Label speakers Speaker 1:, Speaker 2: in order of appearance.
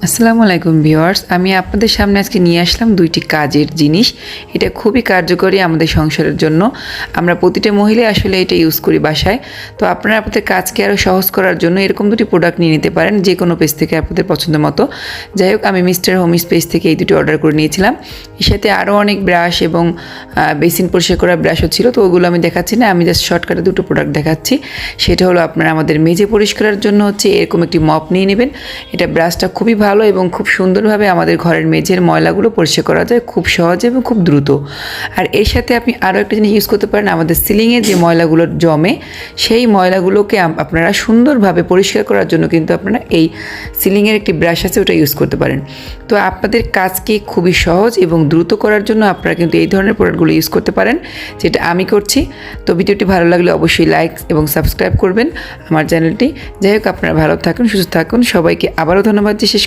Speaker 1: আসসালামু আলাইকুম ভিউয়ার্স, আমি আপনাদের সামনে আজকে নিয়ে আসলাম দুইটি কাজের জিনিস। এটা খুবই কার্যকরী আমাদের সংসারের জন্য। আমরা প্রতিটা মহিলা আসলে এটা ইউজ করি বাসায়। তো আপনারা আপনাদের কাজকে আরও সহজ করার জন্য এরকম দুটি প্রোডাক্ট নিয়ে নিতে পারেন যে কোনো পেজ থেকে আপনাদের পছন্দ মতো। যাই হোক, আমি মিস্টার হোমিস পেজ থেকে এই দুটি অর্ডার করে নিয়েছিলাম। এর সাথে আরও অনেক ব্রাশ এবং বেসিন পরিষ্কার করা ব্রাশও ছিল, তো ওগুলো আমি দেখাচ্ছি না, আমি জাস্ট শর্টকাটে দুটো প্রোডাক্ট দেখাচ্ছি। সেটা হলো আপনারা আমাদের মেঝে পরিষ্কারের জন্য হচ্ছে এরকম একটি মপ নিয়ে নেবেন। এটা ব্রাশটা খুবই ভালো এবং খুব সুন্দরভাবে আমাদের ঘরের মেঝের ময়লাগুলো পরিষ্কার করা যায় খুব সহজে এবং খুব দ্রুত। আর এর সাথে আপনি আরও একটা জিনিস ইউজ করতে পারেন, আমাদের সিলিংয়ে যে ময়লাগুলো জমে সেই ময়লাগুলোকে আপনারা সুন্দরভাবে পরিষ্কার করার জন্য কিন্তু আপনারা এই সিলিংয়ের একটি ব্রাশ আছে, ওটা ইউজ করতে পারেন। তো আপনাদের কাজকে খুবই সহজ এবং দ্রুত করার জন্য আপনারা কিন্তু এই ধরনের প্রোডাক্টগুলো ইউজ করতে পারেন, যেটা আমি করছি। তো ভিডিওটি ভালো লাগলে অবশ্যই লাইক এবং সাবস্ক্রাইব করবেন আমার চ্যানেলটি। যাই হোক, আপনারা ভালো থাকুন, সুস্থ থাকুন। সবাইকে আবারও ধন্যবাদ।